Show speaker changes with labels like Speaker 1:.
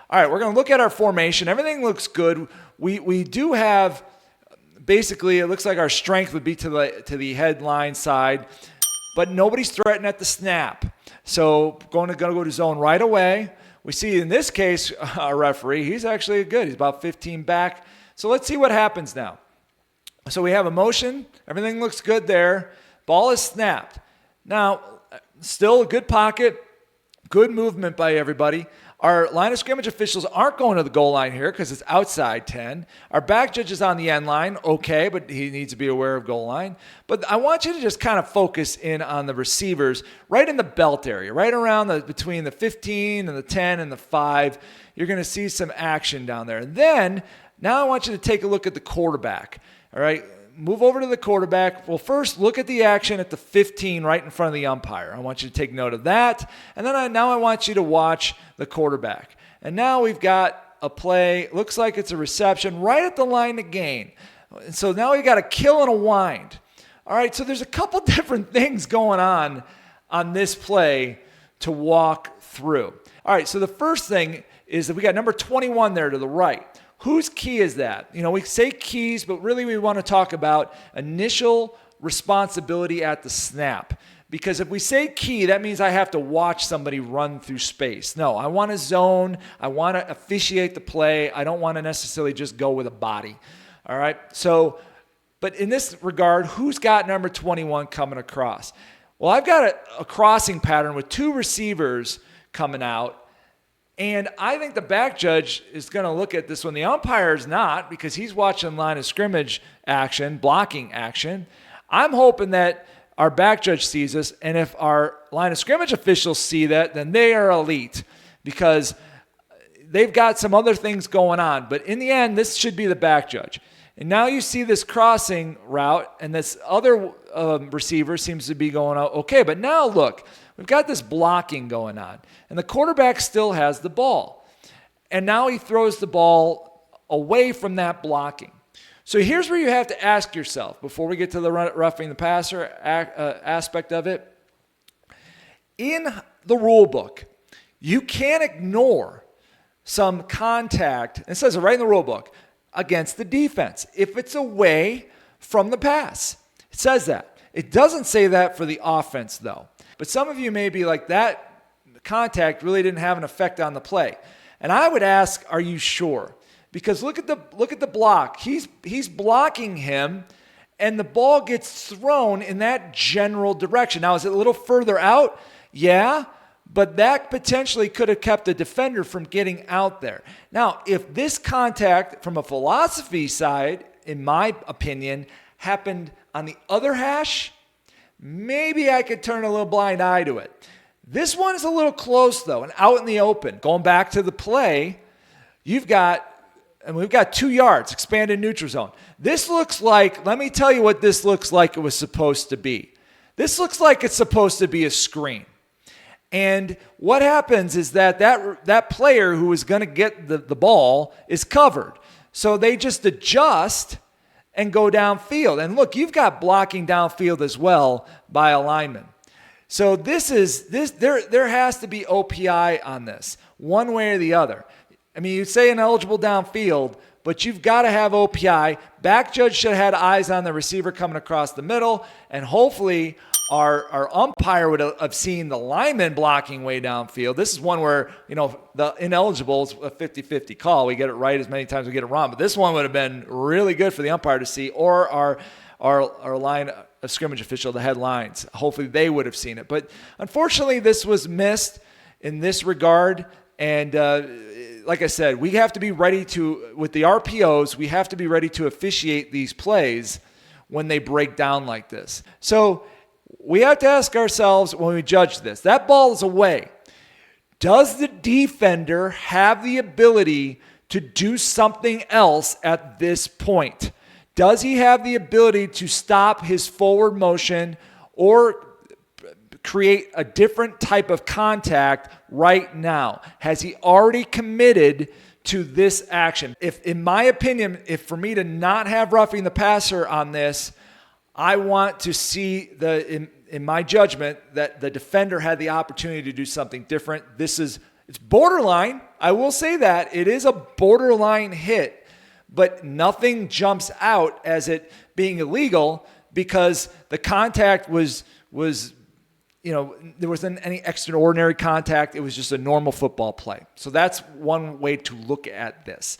Speaker 1: All right, we're going to look at our formation. Everything looks good. We do have, basically, it looks like our strength would be to the headline side, but nobody's threatening at the snap. So going to go to zone right away. We see in this case, our referee, he's actually good. He's about 15 back. So let's see what happens now. So we have a motion. Everything looks good there. Ball is snapped. Now, still a good pocket, good movement by everybody. Our line of scrimmage officials aren't going to the goal line here because it's outside 10. Our back judge is on the end line. Okay, but he needs to be aware of goal line. But I want you to just kind of focus in on the receivers right in the belt area, right around between the 15 and the 10 and the 5. You're going to see some action down there. And then, now I want you to take a look at the quarterback. All right, move over to the quarterback. Well, first, look at the action at the 15 right in front of the umpire. I want you to take note of that. And then now I want you to watch the quarterback. And now we've got a play. Looks like it's a reception right at the line to gain. And so now we got a kill and a wind. All right, so there's a couple different things going on this play to walk through. All right, so the first thing is that we got number 21 there to the right. Whose key is that? You know, we say keys, but really we want to talk about initial responsibility at the snap. Because if we say key, that means I have to watch somebody run through space. No, I want to zone. I want to officiate the play. I don't want to necessarily just go with a body. All right? So, but in this regard, who's got number 21 coming across? Well, I've got a crossing pattern with two receivers coming out. And I think the back judge is going to look at this one. The umpire is not, because he's watching line of scrimmage action, blocking action. I'm hoping that our back judge sees this, and if our line of scrimmage officials see that, then they are elite, because they've got some other things going on. But in the end, this should be the back judge. And now you see this crossing route, and this other receiver seems to be going out okay. But now look, we've got this blocking going on, and the quarterback still has the ball. And now he throws the ball away from that blocking. So here's where you have to ask yourself, before we get to the roughing the passer aspect of it. In the rule book, you can't ignore some contact, it says it right in the rule book, against the defense if it's away from the pass. It says that. It doesn't say that for the offense, though. But some of you may be like, that contact really didn't have an effect on the play. And I would ask, are you sure? Because look at the block. He's blocking him, and the ball gets thrown in that general direction. Now, is it a little further out? Yeah, but that potentially could have kept the defender from getting out there. Now, if this contact from a philosophy side, in my opinion, happened on the other hash, maybe I could turn a little blind eye to it. This one is a little close, though, and out in the open. Going back to the play, we've got 2 yards, expanded neutral zone. This looks like, let me tell you what this looks like it was supposed to be. This looks like it's supposed to be a screen. And what happens is that player who is going to get the ball is covered. So they just adjust and go downfield. And look, you've got blocking downfield as well by a lineman. So there has to be OPI on this, one way or the other. I mean, you say ineligible downfield, but you've got to have OPI. Back judge should have had eyes on the receiver coming across the middle, and hopefully our umpire would have seen the lineman blocking way downfield. This is one where, the ineligibles, a 50-50 call. We get it right as many times as we get it wrong. But this one would have been really good for the umpire to see, or our line of scrimmage official, the headlines. Hopefully they would have seen it. But unfortunately, this was missed in this regard. And like I said, we have to be ready with the RPOs, we have to be ready to officiate these plays when they break down like this. So we have to ask ourselves when we judge this, that ball is away. Does the defender have the ability to do something else at this point? Does he have the ability to stop his forward motion or create a different type of contact right now? Has he already committed to this action? In my opinion, for me to not have roughing the passer on this, I want to see in my judgment that the defender had the opportunity to do something different. It's borderline. I will say that it is a borderline hit, but nothing jumps out as it being illegal because the contact was there wasn't any extraordinary contact. It was just a normal football play. So that's one way to look at this.